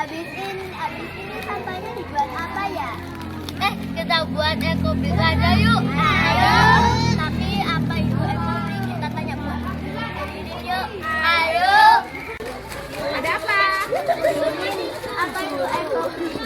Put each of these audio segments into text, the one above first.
Habis ini sampahnya dibuat apa ya? Kita buat ekobrik aja yuk. Ayo. Tapi apa itu ekobrik? Kita tanya buat ekobrik yuk. Ayo. Ada apa? Apa itu ekobrik?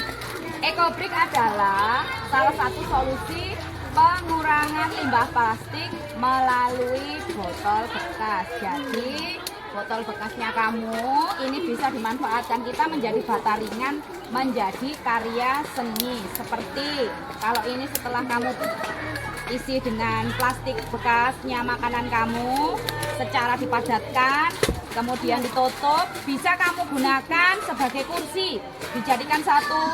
Ekobrik adalah salah satu solusi pengurangan limbah plastik melalui botol bekas. Jadi botol bekasnya kamu ini bisa dimanfaatkan kita menjadi bata ringan, menjadi karya seni. Seperti kalau ini setelah kamu isi dengan plastik bekasnya makanan kamu secara dipadatkan, kemudian ditutup, bisa kamu gunakan sebagai kursi, dijadikan satu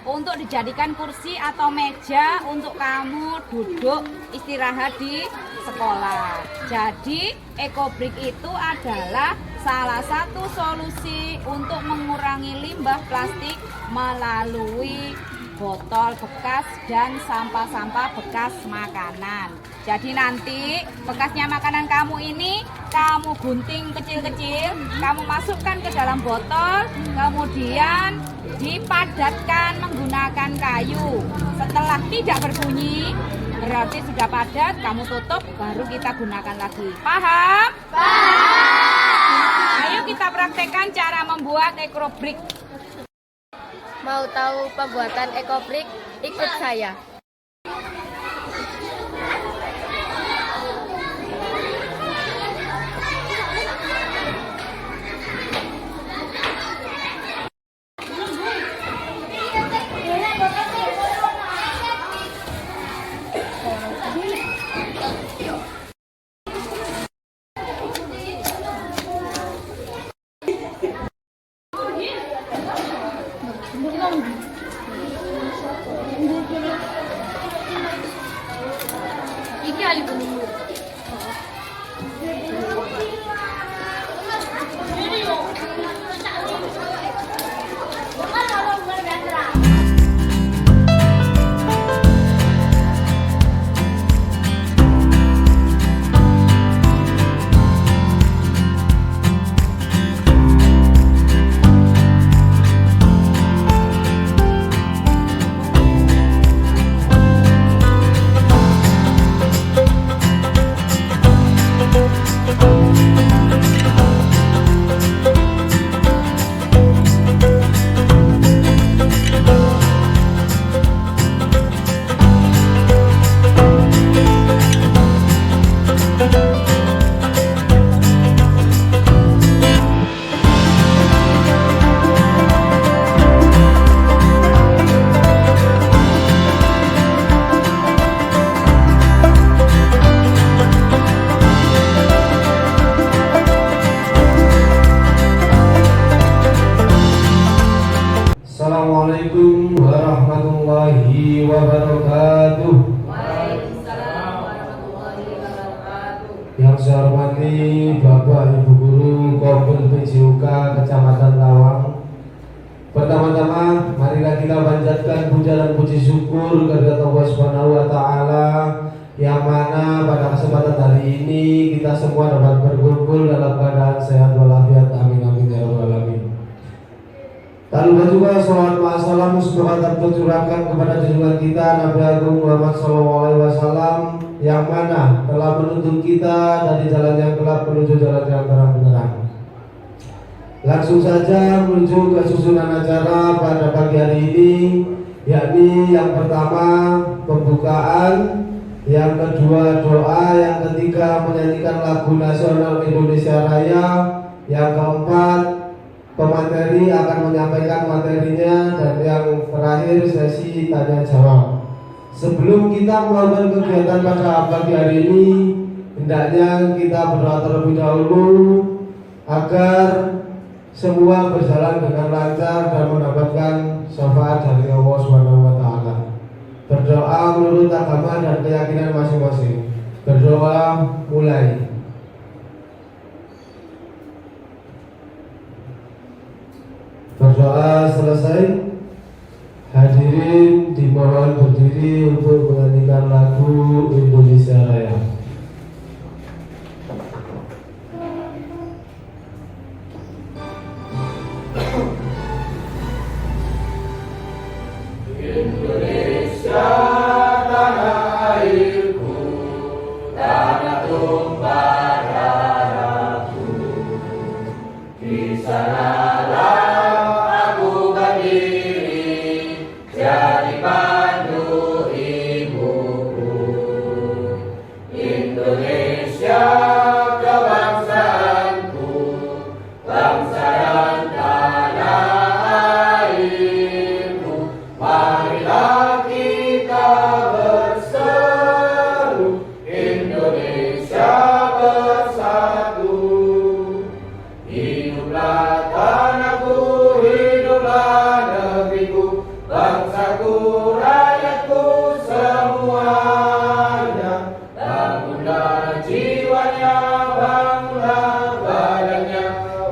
untuk dijadikan kursi atau meja untuk kamu duduk istirahat di sekolah. Jadi ekobrik itu adalah salah satu solusi untuk mengurangi limbah plastik melalui botol bekas dan sampah-sampah bekas makanan. Jadi nanti bekasnya makanan kamu ini kamu gunting kecil-kecil, kamu masukkan ke dalam botol, kemudian dipadatkan menggunakan kayu. Setelah tidak berbunyi, berarti sudah padat, kamu tutup, baru kita gunakan lagi. Paham? Paham! Ayo kita praktekkan cara membuat ekobrik. Mau tahu pembuatan ekobrik? Ikut saya. Iki ali bunyi. Assalamualaikum warahmatullahi wabarakatuh. Waalaikumsalam warahmatullahi wabarakatuh. Yang saya hormati Bapak Ibu Guru Kompul PJUK Kecamatan Lawang. Pertama-tama marilah kita panjatkan puja dan puji syukur kepada Allah Subhanahu wa taala yang mana pada kesempatan hari ini kita semua dapat berkumpul dalam keadaan sehat walafiat. Amin amin ya rabbal alamin. Tak lupa juga salawat wa salam semoga tercurahkan kepada junjungan kita Nabi Agung Muhammad SAW yang mana telah menuntun kita dari jalan yang gelap menuju jalan yang terang benderang. Langsung saja menuju ke susunan acara pada pagi hari ini, yakni yang pertama pembukaan, yang kedua doa, yang ketiga menyanyikan lagu nasional Indonesia Raya, yang keempat pemateri akan menyampaikan materinya, dan yang terakhir sesi tanya jawab. Sebelum kita melakukan kegiatan pada pagi hari ini, hendaknya kita berdoa terlebih dahulu agar semua berjalan dengan lancar dan mendapatkan syafaat dari Allah Subhanahu wa taala. Berdoa menurut agama dan keyakinan masing-masing. Berdoa mulai. Berdoa selesai, hadirin dimohon berdiri untuk menyanyikan lagu Indonesia Raya. majulah negeriku, bangsaku, rakyatku semuanya. Bangunlah jiwanya, bangunlah badannya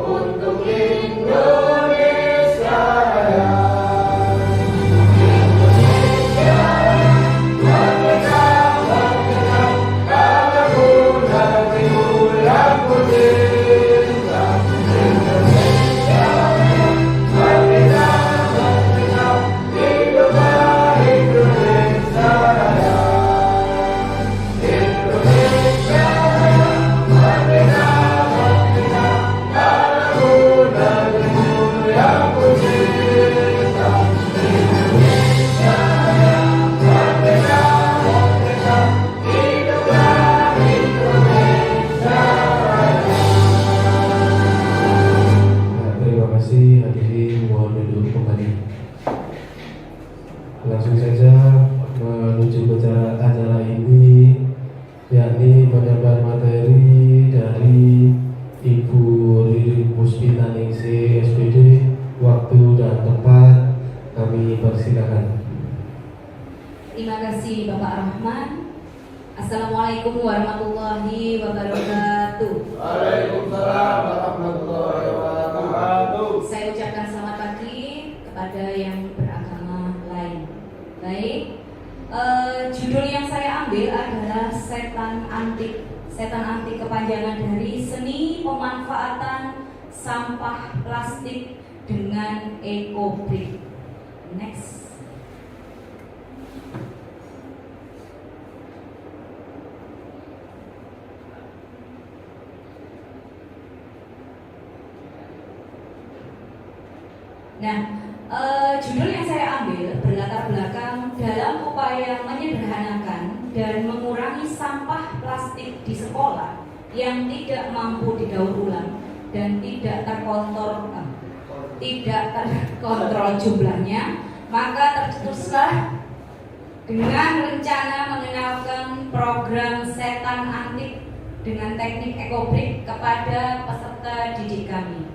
untuk Indonesia Raya. Indonesia merdeka, merdeka, tanahku, negeriku yang ku cinta. Indonesia merdeka, merdeka, hiduplah Indonesia Raya. Indonesia merdeka, merdeka, tanahku, negeriku yang ku cinta. Indonesia merdeka, merdeka, hiduplah Indonesia Raya. Terima kasih hadirin, mohon duduk kembali. Langsung saja menuju ke acara ini, yakni penyampaian materi dari Ibu Ririn Puspita Ningsih SPD. Waktu dan tempat kami persilakan. Terima kasih Bapak Rahman. Assalamualaikum warahmatullahi wabarakatuh. Waalaikumsalam warahmatullahi wabarakatuh. Saya ucapkan selamat pagi kepada yang beragama lain. Baik, judul yang saya ambil adalah Setan Antik. Setan Antik kepanjangan dari seni pemanfaatan sampah plastik dengan ekobrik. Next. Nah, judul yang saya ambil berlatar belakang dalam upaya menyederhanakan dan mengurangi sampah plastik di sekolah yang tidak mampu didaur ulang dan tidak terkontrol jumlahnya, maka tercetuslah dengan rencana mengenalkan program Setan Antik dengan teknik ekobrik kepada peserta didik kami.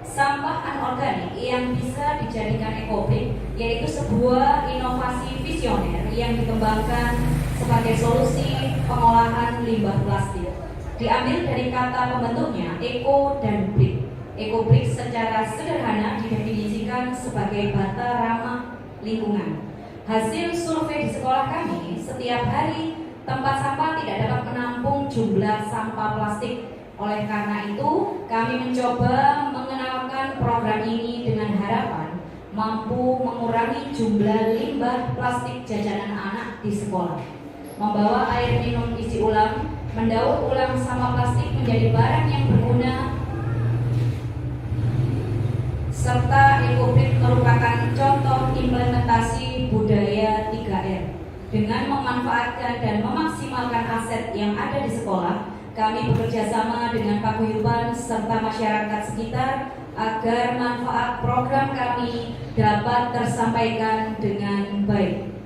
Sampah anorganik yang bisa dijadikan ekobrik yaitu sebuah inovasi visioner yang dikembangkan sebagai solusi pengolahan limbah plastik. Diambil dari kata pembentuknya eko dan brik. Ekobrik secara sederhana didefinisikan sebagai bata ramah lingkungan. Hasil survei di sekolah kami, setiap hari tempat sampah tidak dapat menampung jumlah sampah plastik. Oleh karena itu, kami mencoba mengenalkan program ini dengan harapan mampu mengurangi jumlah limbah plastik jajanan anak di sekolah, membawa air minum isi ulang, mendaur ulang sampah plastik menjadi barang yang berguna, serta ekobrik merupakan contoh implementasi budaya 3R. Dengan memanfaatkan dan memaksimalkan aset yang ada di sekolah, kami bekerja sama dengan paguyuban serta masyarakat sekitar agar manfaat program kami dapat tersampaikan dengan baik.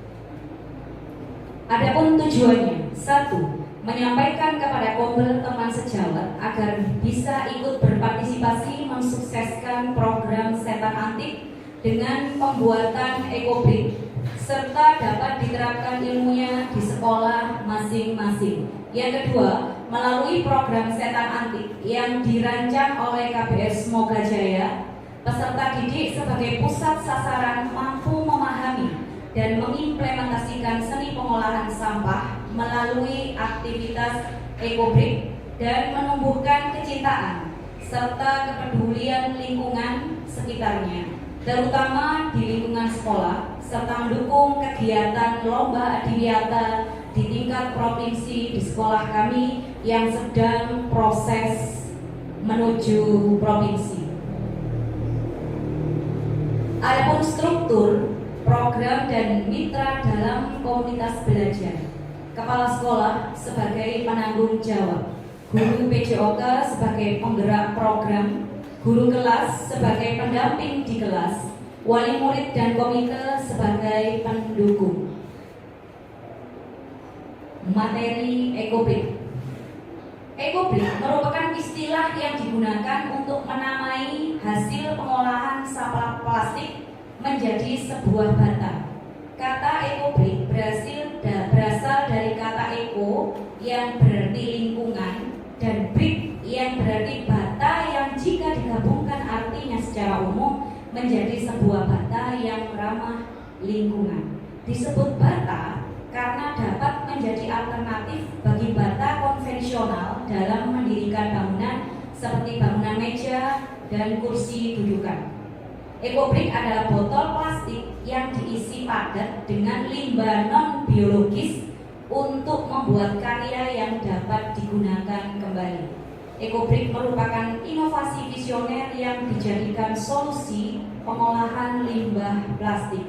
Adapun tujuannya, 1. Menyampaikan kepada kombel teman sejawat agar bisa ikut berpartisipasi mensukseskan program Setan Antik dengan pembuatan ekobrik, serta dapat diterapkan ilmunya di sekolah masing-masing. Yang kedua, melalui program Setan Antik yang dirancang oleh KBS Semoga Jaya, peserta didik sebagai pusat sasaran mampu memahami dan mengimplementasikan seni pengolahan sampah melalui aktivitas ekobrik dan menumbuhkan kecintaan serta kepedulian lingkungan sekitarnya, terutama di lingkungan sekolah, serta mendukung kegiatan lomba adiwiyata di tingkat provinsi di sekolah kami yang sedang proses menuju provinsi. Adapun struktur, program dan mitra dalam komunitas belajar. Kepala sekolah sebagai penanggung jawab, guru PJOK sebagai penggerak program, guru kelas sebagai pendamping di kelas, wali murid dan komite sebagai pendukung. Materi ekobrik. Ekobrik merupakan istilah yang digunakan untuk menamai hasil pengolahan sampah plastik menjadi sebuah bata. Kata ekobrik berasal dari kata eko yang berarti lingkungan dan brik yang berarti bata yang jika digabungkan artinya secara umum menjadi sebuah bata yang ramah lingkungan. Disebut bata karena dapat menjadi alternatif bagi bata konvensional dalam mendirikan bangunan seperti bangunan meja dan kursi dudukan. Ekobrik adalah botol plastik yang diisi padat dengan limbah non-biologis untuk membuat karya yang dapat digunakan kembali. Ekobrik merupakan inovasi visioner yang dijadikan solusi pengolahan limbah plastik.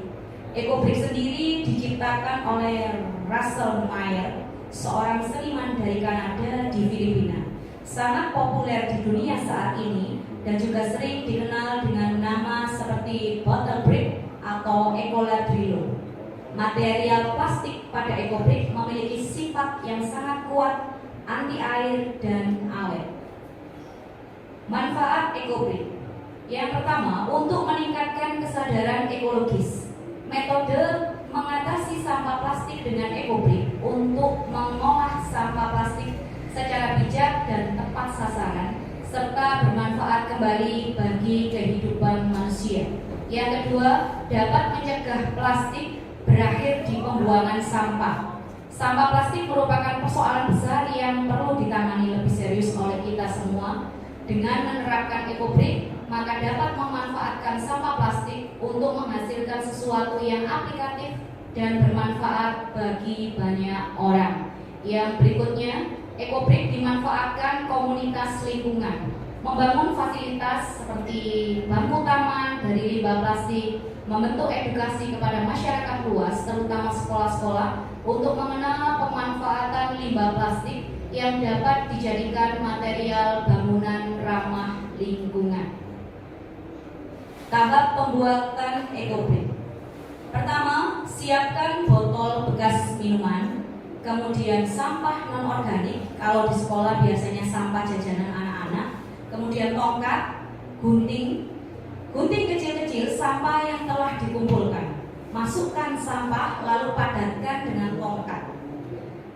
Ekobrik sendiri diciptakan oleh Russell Meyer, seorang seniman dari Kanada di Filipina. Sangat populer di dunia saat ini dan juga sering dikenal dengan nama seperti bottle brick atau ecoladrillo. Material plastik pada ekobrik memiliki sifat yang sangat kuat, anti air dan awet. Manfaat ekobrik. Yang pertama, untuk meningkatkan kesadaran ekologis. Metode mengatasi sampah plastik dengan ekobrik untuk mengolah sampah plastik secara bijak dan tepat sasaran serta bermanfaat kembali bagi kehidupan manusia. Yang kedua, dapat mencegah plastik berakhir di pembuangan sampah. Sampah plastik merupakan persoalan besar yang perlu ditangani lebih serius oleh kita semua. Dengan menerapkan ekobrik, maka dapat memanfaatkan sampah plastik untuk menghasilkan sesuatu yang aplikatif dan bermanfaat bagi banyak orang. Yang berikutnya, ekobrik dimanfaatkan komunitas lingkungan, membangun fasilitas seperti bangku taman dari limbah plastik, membentuk edukasi kepada masyarakat luas, terutama sekolah-sekolah, untuk mengenal pemanfaatan limbah plastik yang dapat dijadikan material bangunan ramah lingkungan. Tahap pembuatan ekobrik. Pertama, siapkan botol bekas minuman, kemudian sampah non-organik, kalau di sekolah biasanya sampah jajanan anak-anak, kemudian tongkat, gunting kecil-kecil sampah yang telah dikumpulkan. Masukkan sampah lalu padatkan dengan tongkat.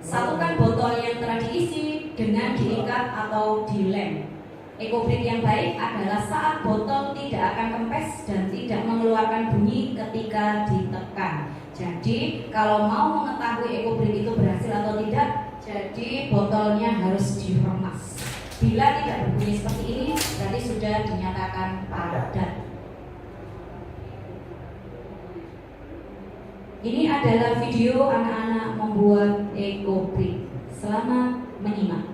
Satukan botol yang telah diisi dengan diikat atau dilem. Ekobrik yang baik adalah saat botol tidak akan kempes dan tidak mengeluarkan bunyi ketika ditekan. Jadi kalau mau mengetahui ekobrik itu berhasil atau tidak, jadi botolnya harus diremas. Bila tidak berbunyi seperti ini, berarti sudah dinyatakan padat. Ini adalah video anak-anak membuat ekobrik. Selamat menyimak.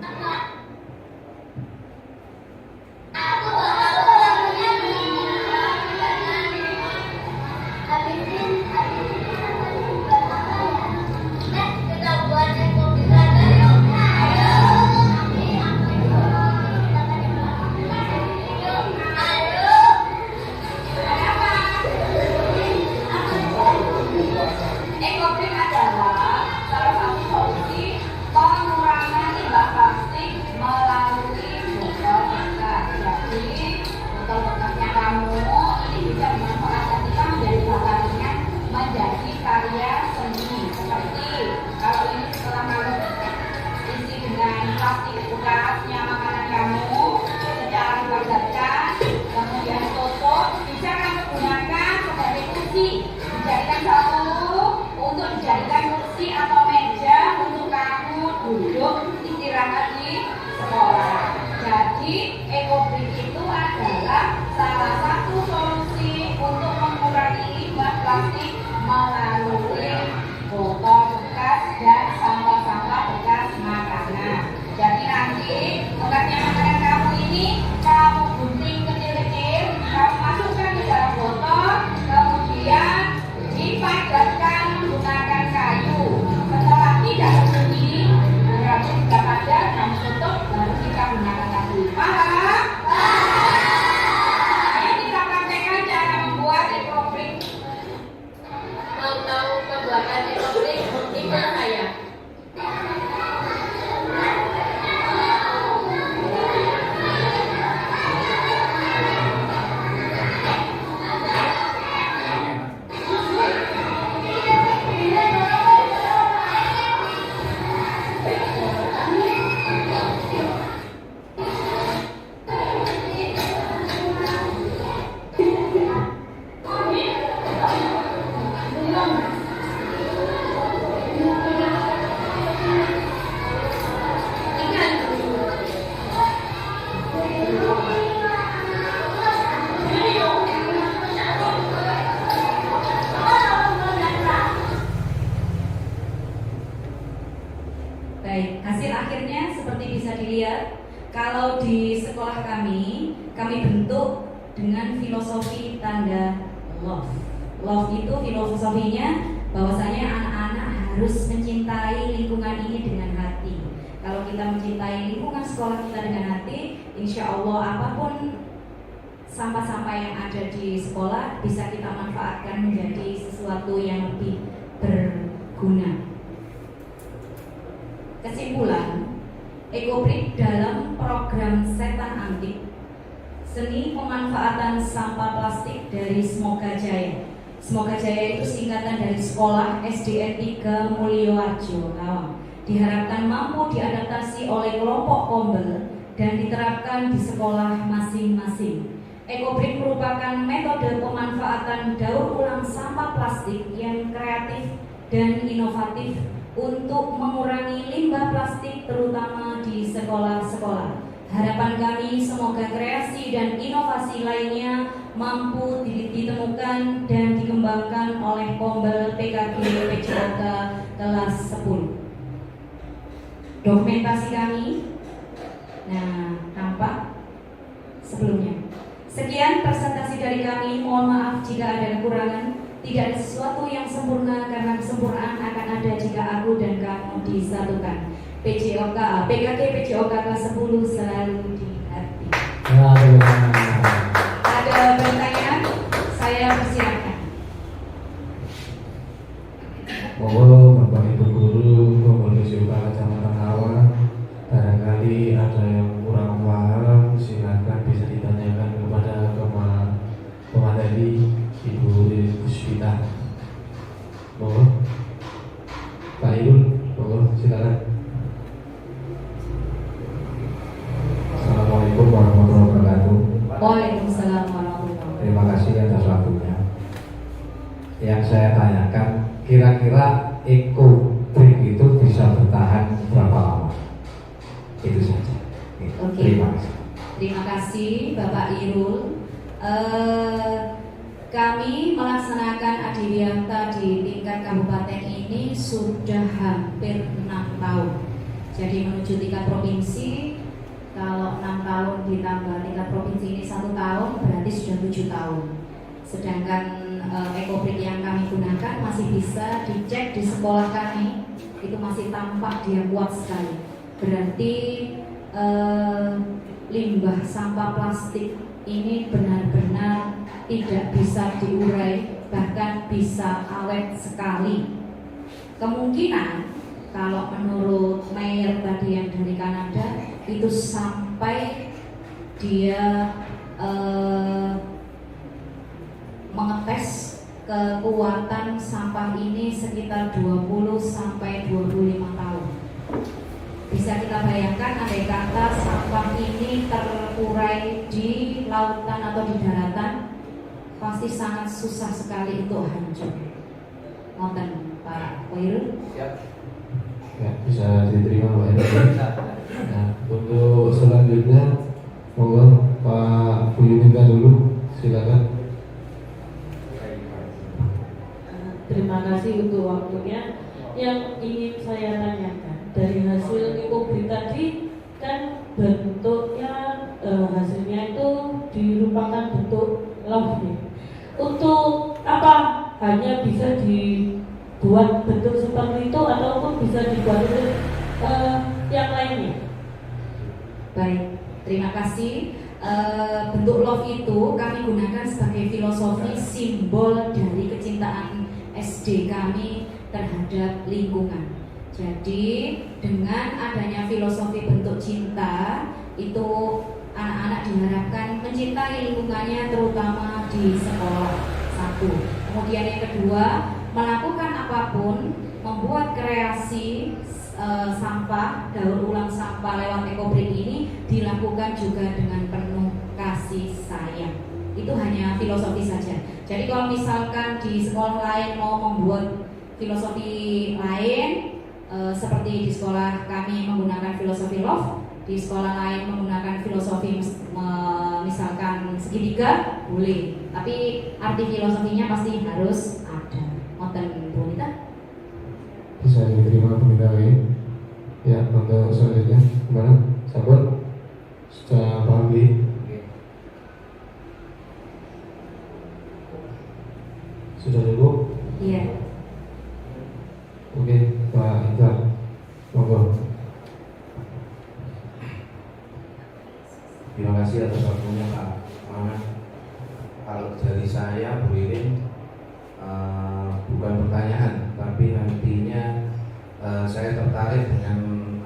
Ekobrik adalah salah satu solusi pengurangan limbah plastik Kalau di sekolah kami bentuk dengan filosofi tanda love. Love itu filosofinya bahwasanya anak-anak harus mencintai lingkungan ini dengan hati. Kalau kita mencintai lingkungan sekolah kita dengan hati, insya Allah apapun sampah-sampah yang ada di sekolah bisa kita manfaatkan menjadi sesuatu yang lebih berguna. Kesimpulan, Ekobrik dalam program Setan Antik Seni Pemanfaatan Sampah Plastik dari Semoga Jaya. Semoga Jaya itu singkatan dari Sekolah SDN 3 Mulyoarjo, Lawang. Diharapkan mampu diadaptasi oleh kelompok Kombel dan diterapkan di sekolah masing-masing. Ekobrik merupakan metode pemanfaatan daur ulang sampah plastik yang kreatif dan inovatif untuk mengurangi limbah plastik terutama di sekolah-sekolah. Harapan kami semoga kreasi dan inovasi lainnya mampu ditemukan dan dikembangkan oleh Kombel PKG PJOK kelas 10. Dokumentasi kami, nah tampak sebelumnya. Sekian presentasi dari kami, mohon maaf jika ada kekurangan. Tidak ada sesuatu yang sempurna karena kesempurnaan akan ada jika aku dan kamu disatukan. PKG PJOK kelas 10 selalu di hati. Ada pertanyaan? Saya persilakan. Monggo Bapak Ibu Guru, Komunitas Kecamatan Awang, barangkali ada yang kurang paham, silakan bisa ditanyakan kepada pemateri Ibu Puspita. Monggo, Pak Irul, monggo silakan. Assalamualaikum warahmatullahi wabarakatuh. Waalaikumsalam warahmatullahi wabarakatuh. Terima kasih atas waktunya. Yang saya tanyakan, kira-kira ekobrik itu bisa bertahan berapa lama? Itu saja. Oke. Terima kasih. Terima kasih Bapak Irul. Kami melaksanakan adiwiyata di tingkat kabupaten ini sudah hampir 6 tahun. Jadi menuju tingkat provinsi, kalau 6 tahun ditambah tingkat provinsi ini 1 tahun, berarti sudah 7 tahun. Sedangkan ekobrik yang kami gunakan masih bisa dicek di sekolah kami, itu masih tampak dia kuat sekali. Berarti limbah sampah plastik ini benar-benar tidak bisa diurai, bahkan bisa awet sekali. Kemungkinan kalau menurut Mayer tadi yang dari Kanada itu sampai dia mengetes kekuatan sampah ini sekitar 20 sampai 25 tahun. Bisa kita bayangkan andai kata sampah ini terurai di lautan atau di daratan, pasti sangat susah sekali untuk hancur. Ngoten Pak Wairul? Siap. Ya, bisa diterima Pak Irul. Nah, untuk selanjutnya monggo Pak Buyutika dulu, silakan. Terima kasih untuk waktunya. Yang ingin saya tanyakan, dari hasil ekobrik tadi kan bentuknya hasilnya itu dirupakan bentuk love nih. Untuk apa? Hanya bisa dibuat bentuk seperti itu ataupun bisa dibuat yang lainnya? Baik, terima kasih. Bentuk love itu kami gunakan sebagai filosofi simbol dari kecintaan SD kami terhadap lingkungan. Jadi dengan adanya filosofi bentuk cinta itu anak-anak diharapkan mencintai lingkungannya terutama di sekolah. Satu. Kemudian yang kedua, melakukan apapun, membuat kreasi sampah, daur ulang sampah lewat ekobrik ini dilakukan juga dengan penuh kasih sayang. Itu hanya filosofi saja. Jadi kalau misalkan di sekolah lain mau membuat filosofi lain, seperti di sekolah kami menggunakan filosofi love, di sekolah lain menggunakan filosofi misalkan segitiga, boleh. Tapi arti filosofinya pasti harus ada. Ngoten Bu Nita? Bisa diterima Bu Nita. Ya, untuk selanjutnya gimana? Sabar. Sudah cukup? Iya. Oke, Pak Indra, monggo. Terima kasih atas waktunya Pak Maman. Kalau dari saya Bu Irin, bukan pertanyaan, tapi nantinya saya tertarik dengan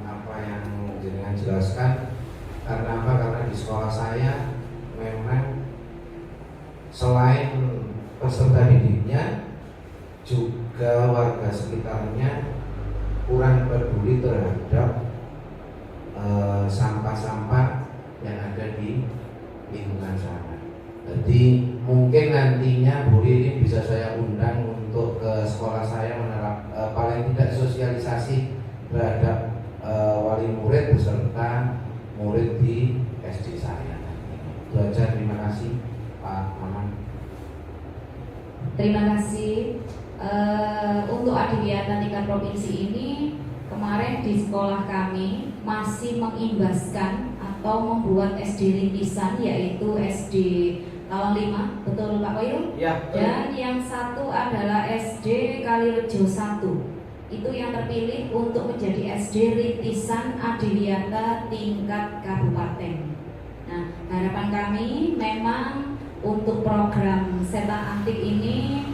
apa yang jenengan jelaskan. Karena apa? Karena di sekolah saya memang selain peserta didiknya, juga warga sekitarnya kurang peduli terhadap sampah-sampah yang ada di lingkungan sana. Jadi mungkin nantinya Bu Ririn bisa saya undang untuk ke sekolah saya paling tidak sosialisasi terhadap wali murid beserta murid di SD saya. Itu aja, terima kasih Pak Maman. Terima kasih. Untuk adiwiyata tingkat provinsi ini kemarin di sekolah kami masih mengimbaskan atau membuat SD rintisan, yaitu SD Lawang 5, betul Pak Koyul? Ya. Dan yang satu adalah SD Kalirejo 1. Itu yang terpilih untuk menjadi SD rintisan adiwiyata tingkat kabupaten. Nah, harapan kami memang untuk program setan antik ini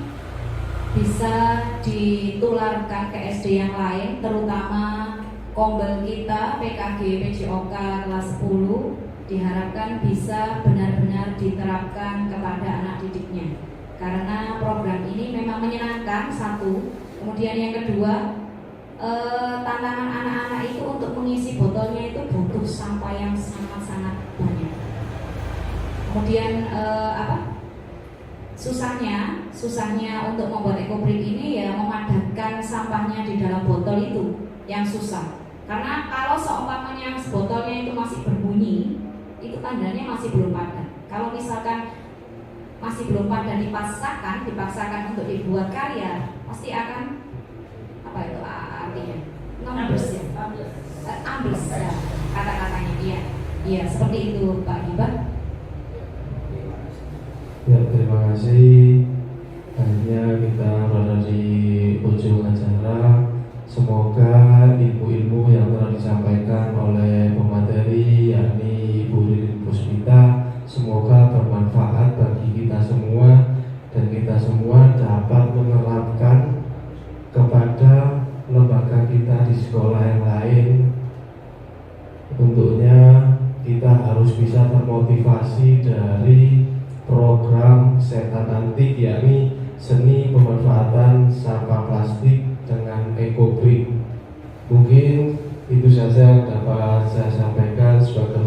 bisa ditularkan ke SD yang lain, terutama kombel kita PKG PJOK kelas 10 diharapkan bisa benar-benar diterapkan kepada anak didiknya. Karena program ini memang menyenangkan, satu. Kemudian yang kedua, tantangan anak-anak itu untuk mengisi botolnya itu butuh sampah yang sangat-sangat banyak. Kemudian susahnya untuk membuat ekobrik ini ya memadatkan sampahnya di dalam botol itu yang susah. Karena kalau seumpamanya botolnya itu masih berbunyi, itu tandanya masih belum padat. Kalau misalkan masih belum padat dipaksakan untuk dibuat karya, pasti akan apa itu artinya? Ambles ya. Ambles ya kata-katanya dia. Iya, seperti itu Pak Hibah. Ya, terima kasih. Akhirnya kita berada di ujung acara. Semoga ilmu-ilmu yang telah disampaikan oleh pemateri, yakni Ibu Ririn Puspita, semoga bermanfaat bagi kita semua dan kita semua dapat menerapkan kepada lembaga kita di sekolah yang lain. Tentunya kita harus bisa termotivasi dari program setan antik, yakni seni pemanfaatan sampah plastik dengan ekobrik. Mungkin itu saja yang dapat saya sampaikan sebagai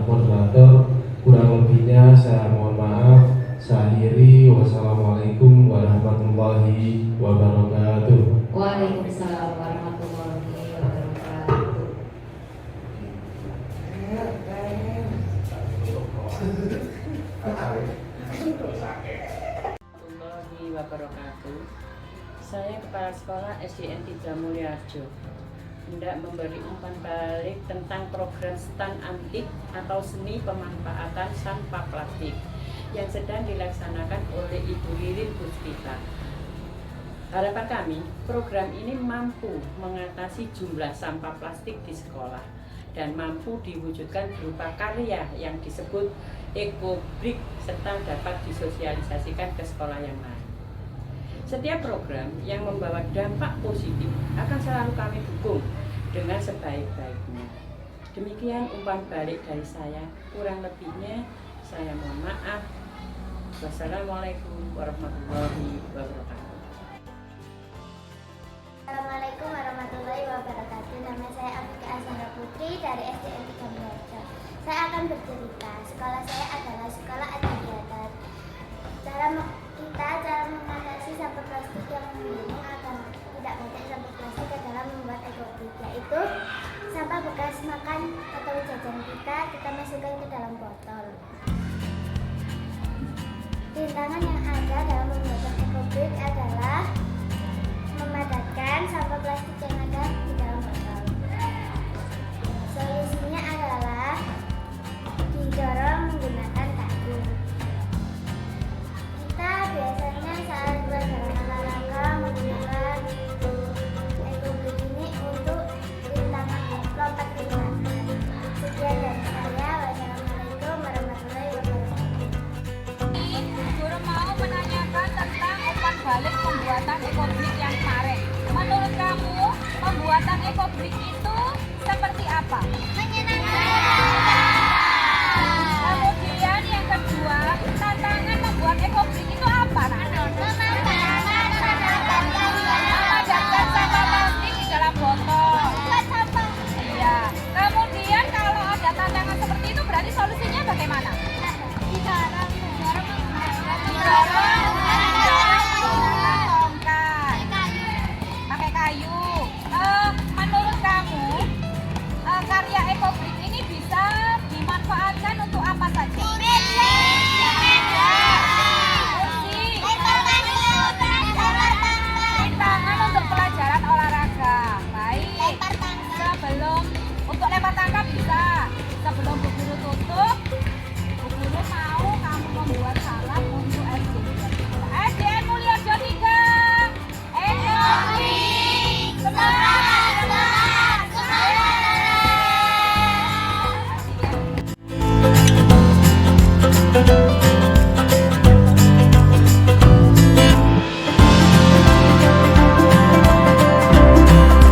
moderator. Kurang lebihnya saya mohon maaf. Saya akhiri. Wassalamualaikum warahmatullahi wabarakatuh. Waalaikumsalam warahmatullahi wabarakatuh. Warahmatullahi wabarakatuh. Saya Kepala Sekolah SDN 3 Mulyaharjo hendak memberi umpan balik tentang program stand antik atau seni pemanfaatan sampah plastik yang sedang dilaksanakan oleh Ibu Ririn Puspita. Harapan kami, program ini mampu mengatasi jumlah sampah plastik di sekolah dan mampu diwujudkan berupa karya yang disebut ekobrik serta dapat disosialisasikan ke sekolah yang lain. Setiap program yang membawa dampak positif akan selalu kami dukung dengan sebaik-baiknya. Demikian umpan balik dari saya. Kurang lebihnya saya mohon maaf. Wassalamualaikum warahmatullahi wabarakatuh. Assalamualaikum warahmatullahi wabarakatuh. Nama saya Afika Asmara Putri dari SDN 3 Mulyaharjo. Saya akan bercerita. Sekolah saya adalah sekolah adiwiyata. Cara mengatasi sampah plastik yang menggunung agar tidak banyak sampah plastik adalah membuat ekobrik, yaitu sampah bekas makan atau jajan kita masukkan ke dalam botol. Rintangan yang ada dalam membuat ekobrik adalah memadatkan sampah plastik yang ada di dalam botol. Solusinya adalah didorong menggunakan tabung. Kita biasanya saat buat balik pembuatan ekobrik yang kemarin. Menurut kamu, pembuatan ekobrik itu seperti apa? Menyenangkan.